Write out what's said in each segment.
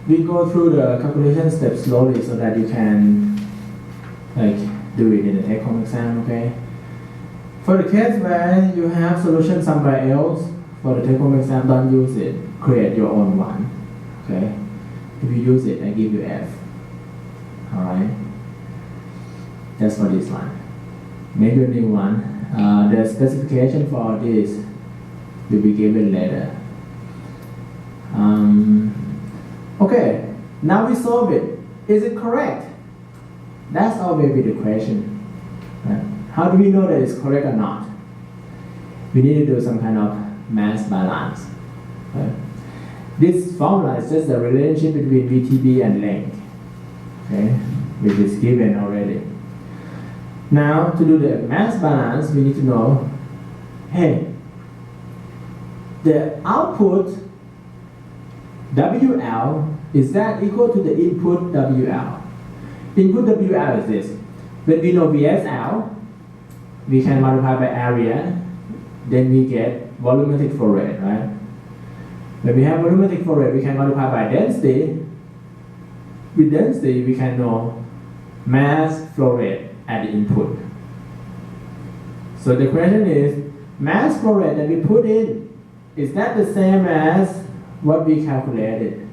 We go through the calculation steps slowly so that you can do it in the take-home exam, okay? For the case where you have solution somewhere else, for the take-home exam, don't use it. Create your own one, okay? If you use it, I give you F, all right? That's for this one. Make a new one. The specification for this will be given later. Okay, now we solve it. Is it correct? That's always be the question. Right? How do we know that it's correct or not? We need to do some kind of mass balance. Right? This formula is just the relationship between VTB and length, okay, which is given already. Now, to do the mass balance, we need to know, hey, the output WL, is that equal to the input WL? Input WL is this. When we know VSL, we can multiply by area, then we get volumetric flow rate, right? When we have volumetric flow rate, we can multiply by density. With density, we can know mass flow rate at the input. So the question is, mass flow rate that we put in, is that the same as what we calculated?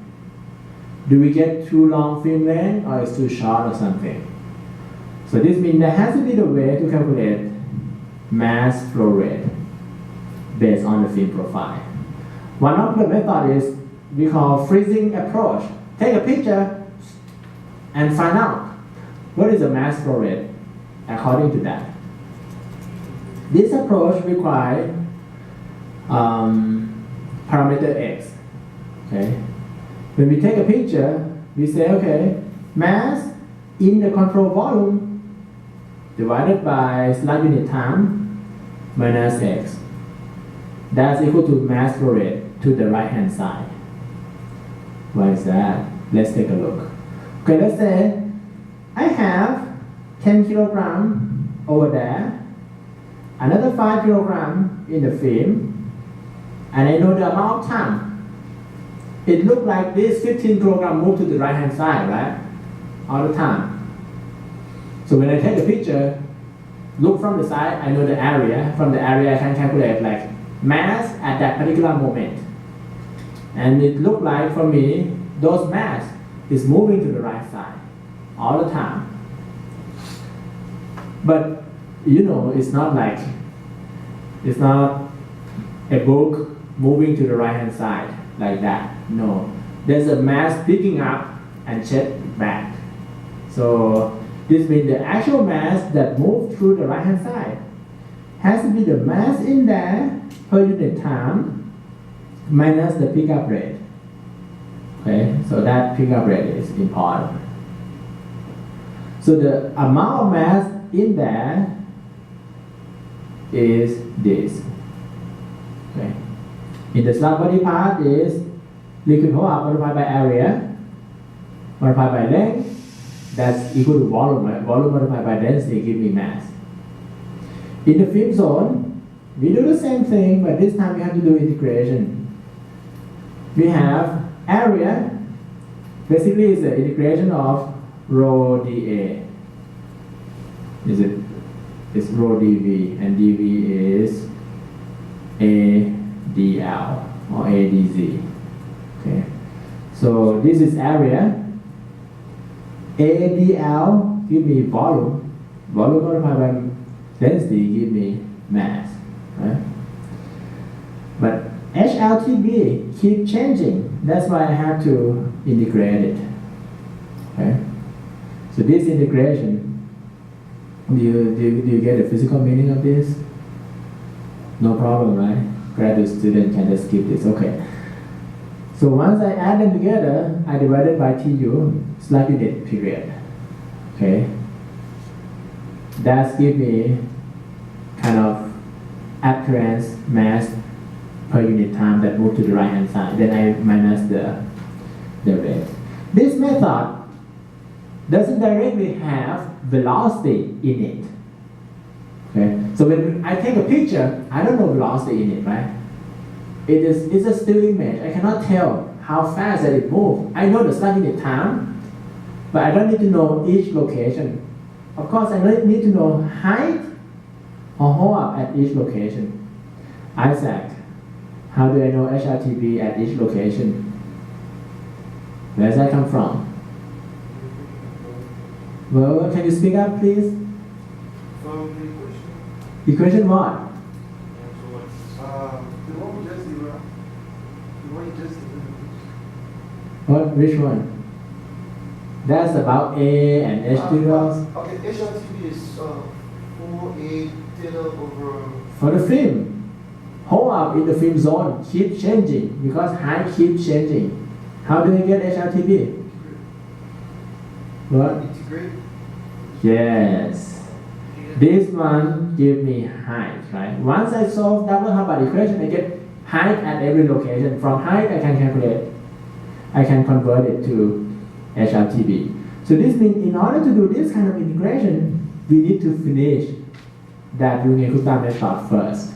Do we get too long film length or it's too short or something? So this means there has to be the way to calculate mass flow rate based on the film profile. One of the methods is we call freezing approach. Take a picture and find out what is the mass flow rate according to that. This approach requires parameter x. Okay. When we take a picture, we say, okay, mass in the control volume divided by slide unit time minus x. That's equal to mass flow rate to the right hand side. Why is that? Let's take a look. Okay, let's say I have 10 kilogram over there, another 5 kilogram in the film, and I know the amount of time. It looks like this 15 kilogram move to the right hand side, right? All the time. So when I take a picture, look from the side, I know the area. From the area, I can calculate like mass at that particular moment. And it looks like for me, those mass is moving to the right side all the time. But you know, it's not a book moving to the right hand side like that. No, there's a mass picking up and check back. So this means the actual mass that moved through the right hand side has to be the mass in there per unit time minus the pickup rate. Okay, so that pickup rate is important. So the amount of mass in there is this. Okay. In the slab body part is liquid power multiplied by area multiplied by length. That's equal to volume, right? Volume multiplied by density give me mass. In the film zone, we do the same thing, but this time we have to do integration. We have area, basically is the integration of rho dA. It's rho dV, and dV is a dl or a dz. Okay, so this is area. A dl give me volume. Volume multiplied by density give me mass. Right? But HLTB keep changing. That's why I have to integrate it. Okay. So this integration, do you get the physical meaning of this? No problem, right? Graduate student can just skip this. Okay. So once I add them together, I divide it by TU, slide unit period. Okay. That's give me kind of appearance mass per unit time that move to the right hand side. Then I minus the rate. This method doesn't directly have velocity in it. Okay, so when I take a picture, I don't know velocity in it, right? It's a still image. I cannot tell how fast that it moves. I know the slug unit time, but I don't need to know each location. Of course, I need to know height or hold up at each location. Isaac, how do I know HRTB at each location? Where does that come from? Well, can you speak up, please? From the equation. Equation what? The one we just derived. The one you just derived. What? Which one? That's about A and H2. Okay, HRTB is 4A theta over. For the film, hold up in the film zone keep changing because height keeps changing. How do you get HRTB? What? Integrate. Yes. This one give me height, right? Once I solve double Hubbard equation, I get height at every location. From height, I can calculate. I can convert it to HRTB. So this means in order to do this kind of integration, we need to finish that Runge-Kutta method first.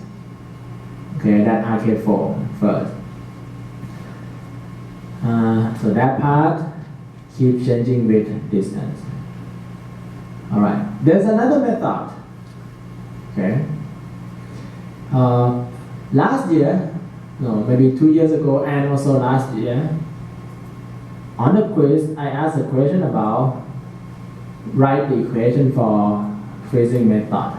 Okay, that arcade form first. So that part keep changing with distance. All right. There's another method. Okay. Last year, no, maybe 2 years ago, and also last year, on the quiz, I asked a question about write the equation for freezing method,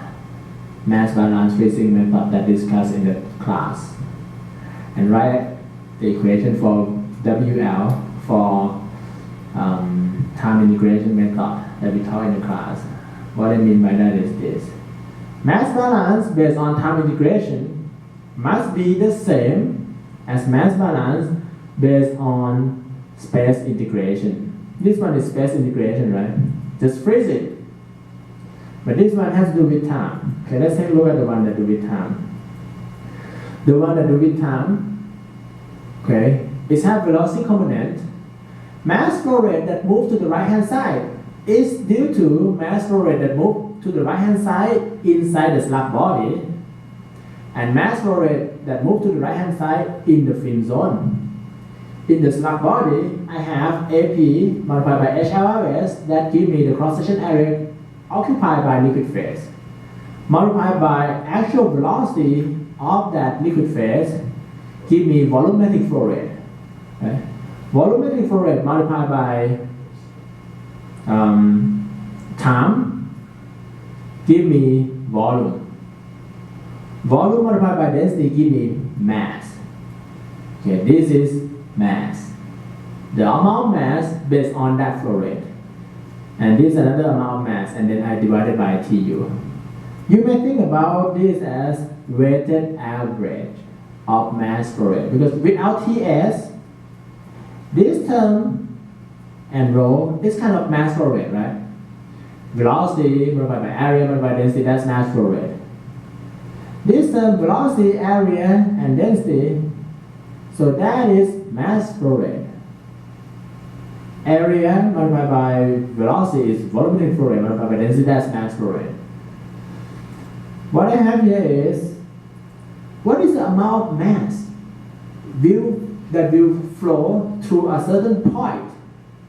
mass balance freezing method that discussed in the class, and write the equation for WL for time integration method that we taught in the class. What I mean by that is this. Mass balance based on time integration must be the same as mass balance based on space integration. This one is space integration, right? Just freeze it. But this one has to do with time. Okay, let's take a look at the one that do with time. The one that do with time, okay, it has velocity component. Mass flow rate that move to the right hand side is due to mass flow rate that move to the right hand side inside the slug body, and mass flow rate that move to the right hand side in the film zone. In the slug body, I have AP multiplied by HLRS that give me the cross-section area occupied by liquid phase, multiplied by actual velocity of that liquid phase, give me volumetric flow rate. Okay? Volumetric flow rate multiplied by time give me volume. Volume multiplied by density give me mass. Okay, this is mass. The amount of mass based on that flow rate. And this is another amount of mass, and then I divided by TU. You may think about this as weighted average of mass flow rate, because without TS, this term and rho is kind of mass flow rate, right? Velocity multiplied by area multiplied by density, that's mass flow rate. This term velocity, area, and density, so that is mass flow rate. Area multiplied by velocity is volumetric flow rate multiplied by density, that's mass flow rate. What I have here is, what is the amount of mass that will flow through a certain point?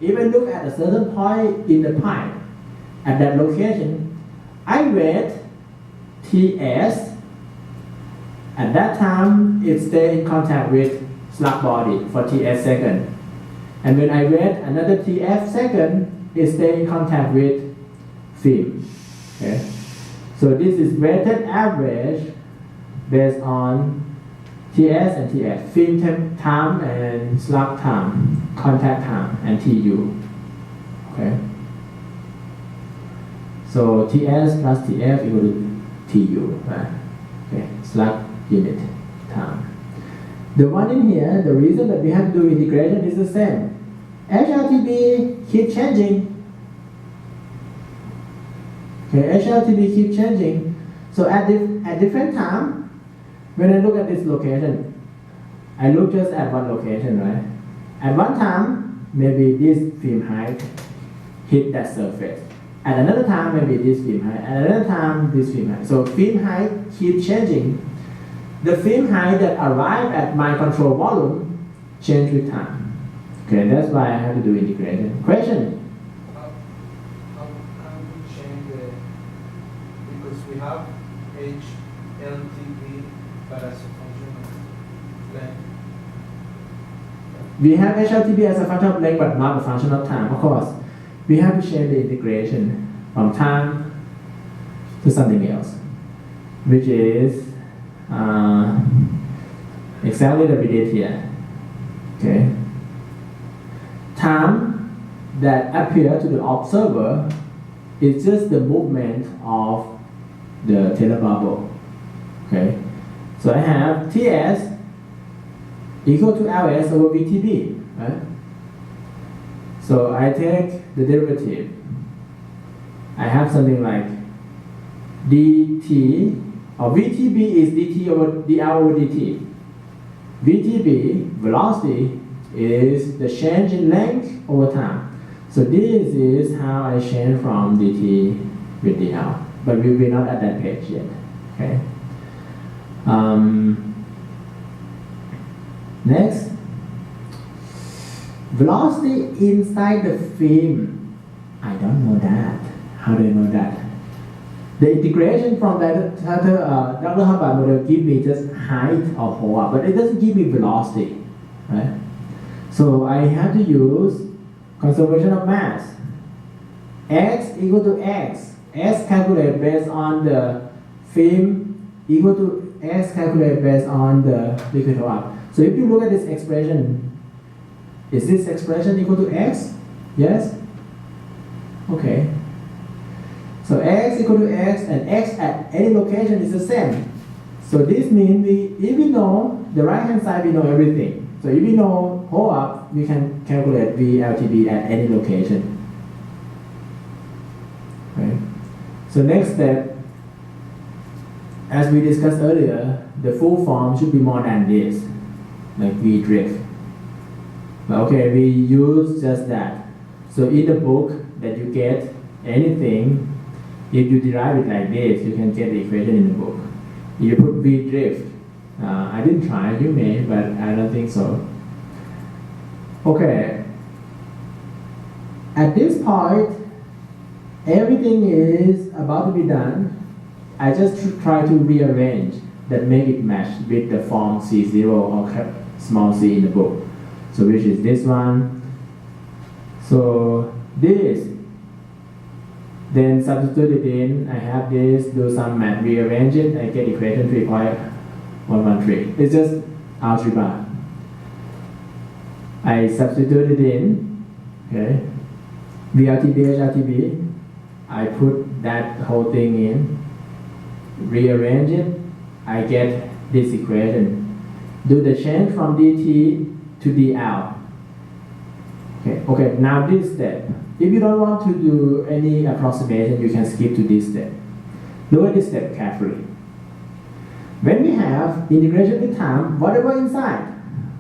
If I look at a certain point in the pipe, at that location, I weight TS. At that time, it stays in contact with slug body for TS second. And when I weight another TF second, it stays in contact with film. Okay? So this is weighted average based on TS and TF, film time and slug time, contact time, and TU. Okay? So TS plus TF equal to TU, right? Okay, slug unit time. The one in here, the reason that we have to do integration is the same. HRTB keep changing. Okay, HRTB keep changing. So at different time, when I look at this location, I look just at one location, right? At one time, maybe this film height hit that surface. At another time, maybe this film height. At another time, this film height. So film height keep changing. The film height that arrive at my control volume change with time. Okay, that's why I have to do integration. Question? How can we change the, because we have HLTV, but as a function of length. We have HLTB as a function of length, but not a function of time. Of course, we have to change the integration from time to something else, which is exactly what we did here. Okay. Time that appear to the observer is just the movement of the Taylor bubble. Okay. So I have Ts equal to Ls over VTB, right? So I take the derivative. I have something like dt, or VTB is dt over dr over dt. VTB, velocity, is the change in length over time. So this is how I change from dt with dr, but we're not at that page yet. Okay. Next, velocity inside the film. I don't know that. How do I know that? The integration from that Dr. Hubbard model give me just height or hold, but it doesn't give me velocity, right? So I have to use conservation of mass. X equal to x. S calculated based on the film equal to S calculated based on the liquid up. So if you look at this expression, is this expression equal to x? Yes? Okay. So x equal to x, and x at any location is the same. So this means if we know the right hand side, we know everything. So if we know hold up, we can calculate VLTB at any location. Okay. So next step, as we discussed earlier, the full form should be more than this, like V drift. But okay, we use just that. So in the book that you get anything, if you derive it like this, you can get the equation in the book. You put V drift. I didn't try, you may, but I don't think so. Okay. At this point, everything is about to be done. I just try to rearrange that, make it match with the form C0 or small c in the book. So which is this one. So this, then substitute it in. I have this, do some math, rearrange it, I get equation 3.113. It's just algebra. I substitute it in, okay. VLTB, HLTB, I put that whole thing in, rearrange it, I get this equation. Do the change from dt to dl. Okay, now this step. If you don't want to do any approximation, you can skip to this step. Look at this step carefully. When we have integration with time, whatever inside,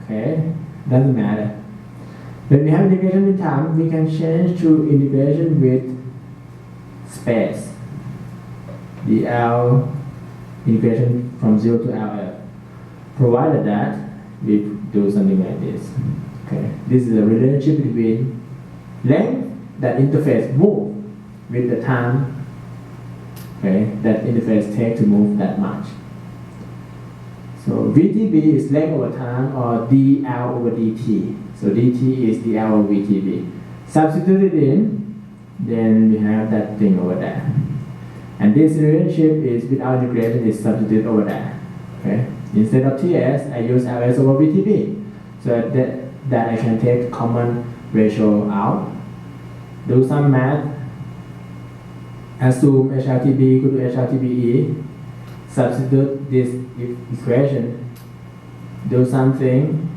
okay, doesn't matter. When we have integration with time, we can change to integration with space. dl integration from 0 to LL. Provided that we do something like this. Okay, this is a relationship between length that interface move with the time, okay, that interface take to move that much. So VTB is length over time, or dl over dt. So dt is dl over VTB. Substitute it in, then we have that thing over there. And this relationship is without integration is substituted over there. Okay. Instead of Ts, I use Ls over VTB. So that I can take common ratio out. Do some math. Assume HLTB equal to HLTBE. Substitute this equation. Do something.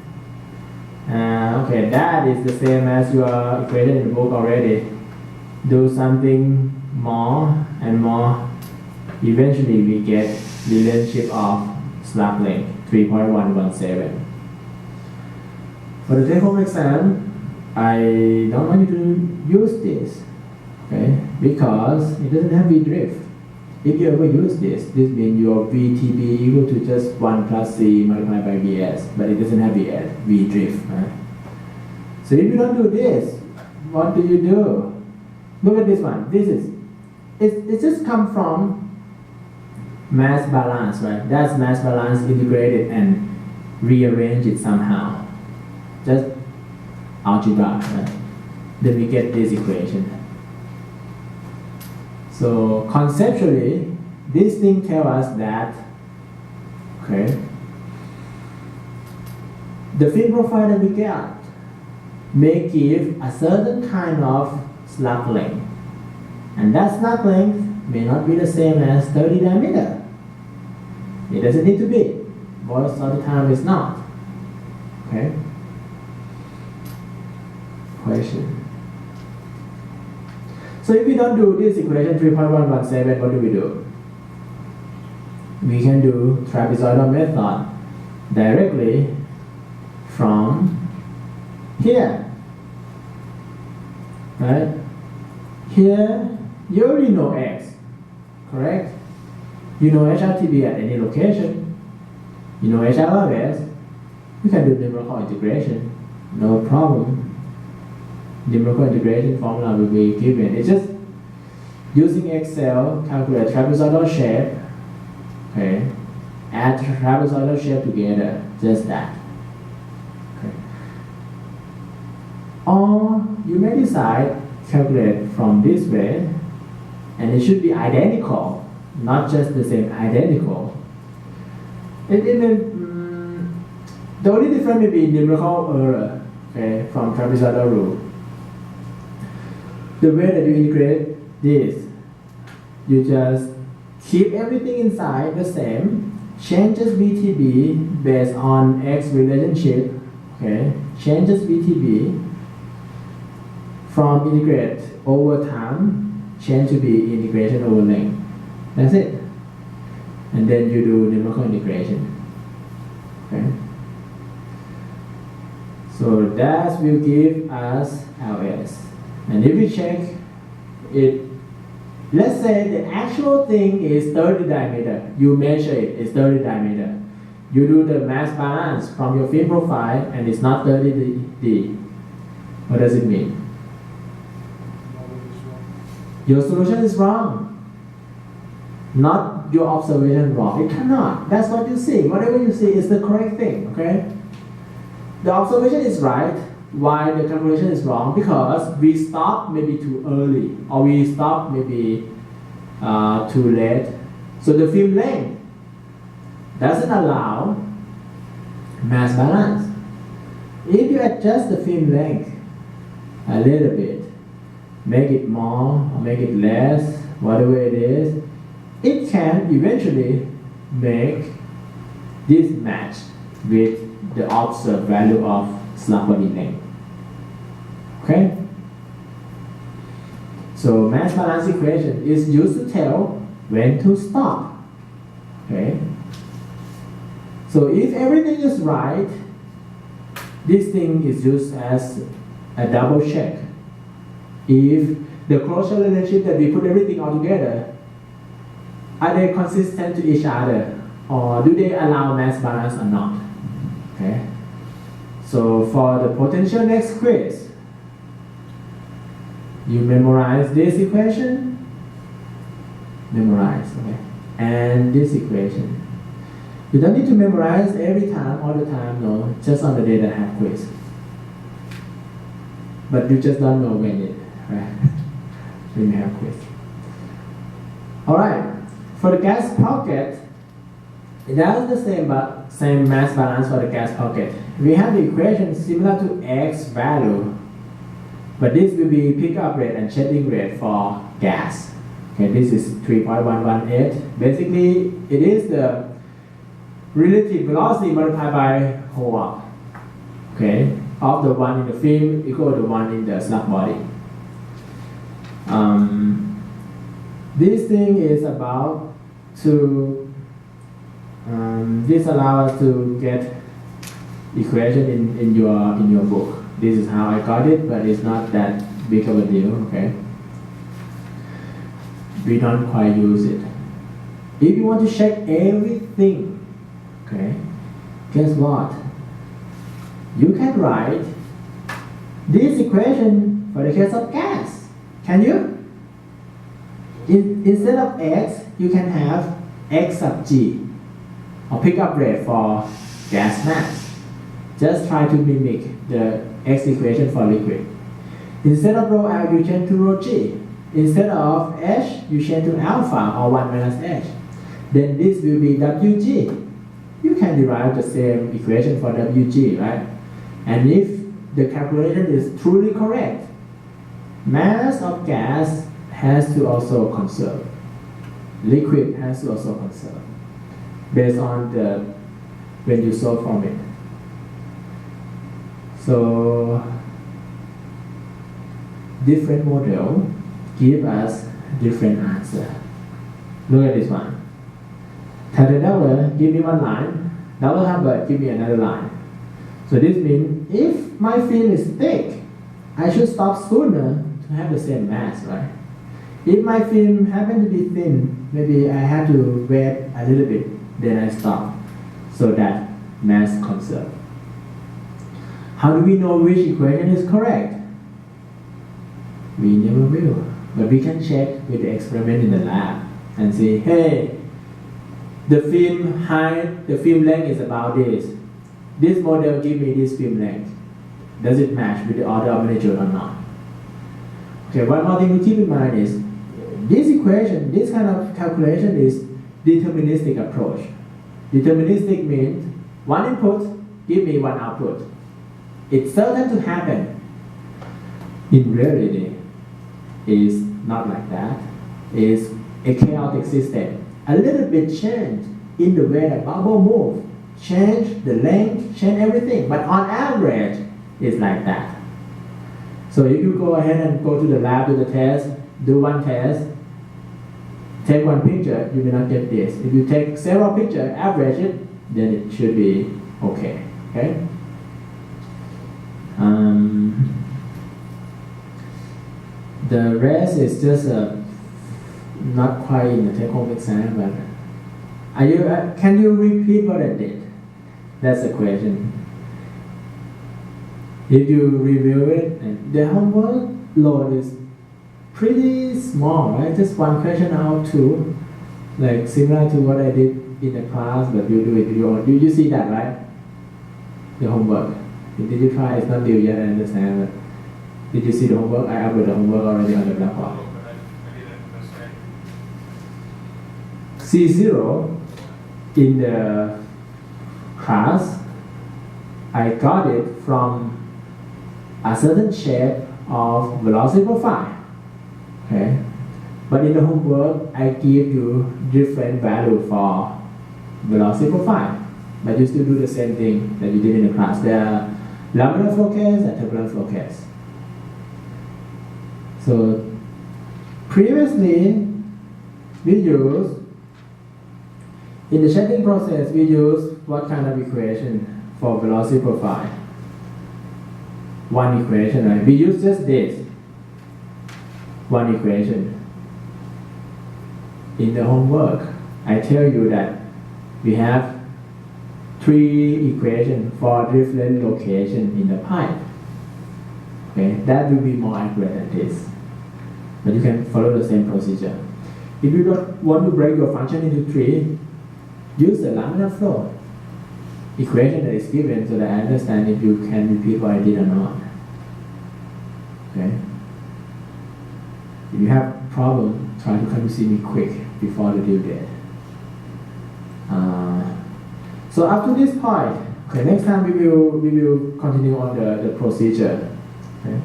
Okay, that is the same as your equation in the book already. Do something more and more. Eventually we get relationship of slab length 3.117. For the take-home exam, I don't want you to use this, okay, because it doesn't have V drift. If you ever use this means your VTB equal to just 1 plus C multiplied by Vs, but it doesn't have V drift. Right? So if you don't do this, what do you do? Look at this one. It just come from mass balance, right? That's mass balance integrated and rearrange it somehow. Just algebra, right? Then we get this equation. So conceptually, this thing tells us that, okay, the film profile that we get may give a certain kind of slug length. And that slug length may not be the same as 30 diameter. It doesn't need to be. Most of the time it's not. Okay? Question. So if we don't do this equation 3.117, what do we do? We can do trapezoidal method directly from here. Right? Here, you already know x, correct? You know HRTB at any location. You know HRLS. You can do numerical integration. No problem. Numerical integration formula will be given. It's just using Excel, calculate trapezoidal shape, okay, add trapezoidal shape together, just that. Okay. Or you may decide calculate from this way, and it should be identical, not just the same, identical. The only difference may be numerical error, okay, from trapezoidal rule. The way that you integrate this, you just keep everything inside the same, changes VTB based on X relationship, okay, changes VTB from integrate over time, change to be integration over length. That's it. And then you do numerical integration. Okay. So that will give us LS. And if we check it, let's say the actual thing is 30 diameter. You measure it, it's 30 diameter. You do the mass balance from your film profile and it's not 30 D. What does it mean? Your solution is wrong. Not your observation wrong. It cannot. That's what you see. Whatever you see is the correct thing, okay? The observation is right. Why the calculation is wrong? Because we stop maybe too early, or we stop maybe too late. So the film length doesn't allow mass balance. If you adjust the film length a little bit, make it more or make it less, whatever it is, it can eventually make this match with the observed value of slug body length. Okay? So mass balance equation is used to tell when to stop. Okay? So if everything is right, this thing is used as a double check. If the closure relationship that we put everything all together, are they consistent to each other, or do they allow mass balance or not? Okay. So for the potential next quiz, you memorize this equation, memorize, okay, and this equation. You don't need to memorize every time, all the time, no, just on the day that I have quiz. But you just don't know when it, right? When you have quiz. All right. For the gas pocket, it has the same mass balance for the gas pocket. We have the equation similar to X value, but this will be pickup rate and shedding rate for gas. Okay, this is 3.118. Basically, it is the relative velocity multiplied by Howard, okay, of the one in the film equal to one in the slug body. This thing is about to, this allows us to get equation in your book. this is how I got it, but it's not that big of a deal, okay? We don't quite use it. If you want to check everything, okay, guess what? You can write this equation for the case of gas. Can you? Instead of x, you can have x sub g, or pickup rate for gas mass. Just try to mimic the x equation for liquid. Instead of rho L, you change to rho g. Instead of h, you change to alpha, or 1 minus h. Then this will be Wg. You can derive the same equation for Wg, right? And if the calculation is truly correct, mass of gas has to also conserve. Liquid has to also conserve, based on the when you solve from it. So different model give us different answer. Look at this one. Theta Doubler give me one line, double Hubbard give me another line. So this means if my film is thick, I should stop sooner to have the same mass, right? If my film happen to be thin, maybe I have to wait a little bit, then I stop, so that mass conserve. How do we know which equation is correct? We never will, but we can check with the experiment in the lab and say, hey, the film height, the film length is about this. This model give me this film length. Does it match with the order of magnitude or not? Okay, one more thing to keep in mind is, this equation, this kind of calculation is deterministic approach. Deterministic means one input give me one output. It's certain to happen. In reality, it's not like that. It's a chaotic system. A little bit change in the way that bubble move, change the length, change everything. But on average, it's like that. So if you go ahead and go to the lab, do the test, do one test, take one picture, you will not get this. If you take several pictures, average it, then it should be okay. Okay? The rest is just not quite in the take-home exam, but can you repeat what I did? That's the question. If you review it, and the homework load is pretty small, right? Just one question out of two, like similar to what I did in the class, but you do it your own. You see that, right? The homework. Did you try? It's not due yet, I understand. But did you see the homework? I uploaded the homework already on the blackboard. C0 in the class, I got it from a certain shape of velocity profile. Okay, but in the homework, I give you different value for velocity profile, but you still do the same thing that you did in the class. There are laminar flow case and turbulent flow case. So previously, we use, in the shaping process, we use what kind of equation for velocity profile? One equation, right? We use just this. One equation. In the homework, I tell you that we have 3 equations for different locations in the pipe. Okay, that will be more accurate than this. But you can follow the same procedure. If you don't want to break your function into 3, use the laminar flow equation that is given so that I understand if you can repeat what I did or not. Okay? If you have a problem, try to come to see me quick before the due date. So up to this point, okay, next time we will continue on the procedure. Okay?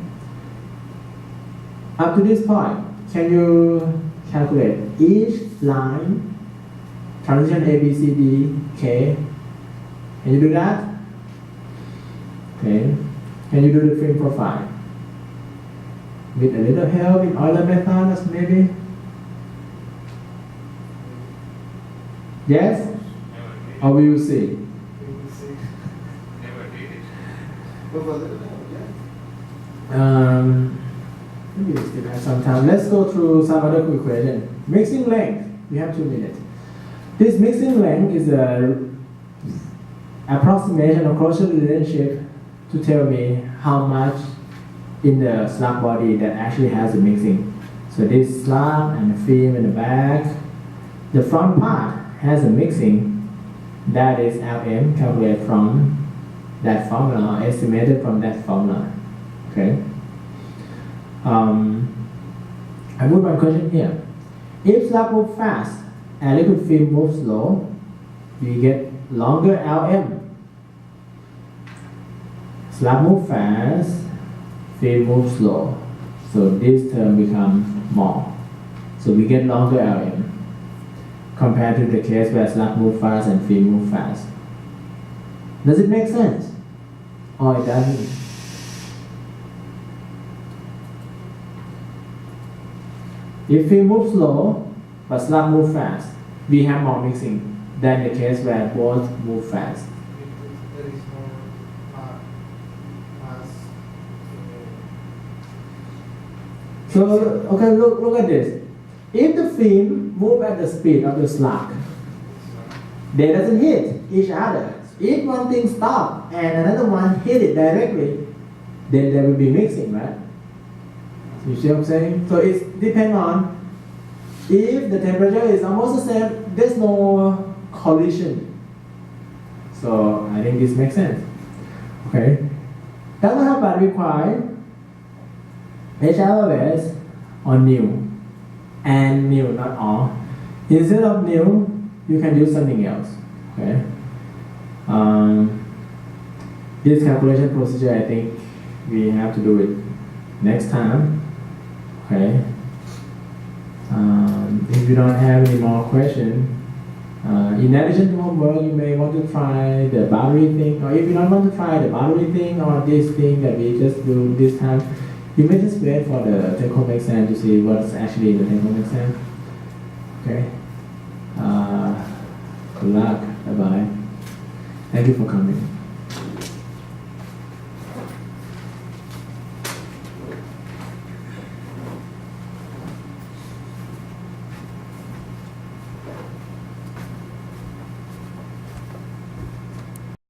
Up to this point, can you calculate each line, transition A, B, C, D, K? Can you do that? Okay. Can you do the film profile? With a little help in Euler method, maybe? Yes? Or we will see? We will see. Never did it. But for a little help, yeah. Maybe we still have some time. Let's go through some other quick question. Mixing length. We have 2 minutes. This mixing length is a approximation or closure relationship to tell me how much in the slug body that actually has the mixing. So this slug and the film in the back, the front part has a mixing. That is Lm calculated from that formula, or estimated from that formula. Okay. I put one question here. If slug moves fast and liquid film moves slow, we get longer Lm. Slug moves fast, film moves slow. So this term becomes more. So we get longer Lm compared to the case where slug moves fast and film moves fast. Does it make sense? Or it doesn't? If film moves slow but slug moves fast, we have more mixing than the case where both move fast. There is no mass. So, okay, look at this. If the film move at the speed of the slug, they doesn't hit each other. If one thing stop and another one hit it directly, then there will be mixing, right? You see what I'm saying? So it depends on if the temperature is almost the same, there's no collision. So I think this makes sense. Okay. Doesn't have but require HLOS or new. And new, not all. Instead of new, you can use something else. Okay. This calculation procedure, I think we have to do it next time. Okay. If you don't have any more questions, in addition to homework, you may want to try the boundary thing, or if you don't want to try the boundary thing or this thing that we just do this time, you may just wait for the take-home exam to see what's actually in the take-home exam. Okay. Good luck. Bye-bye. Thank you for coming.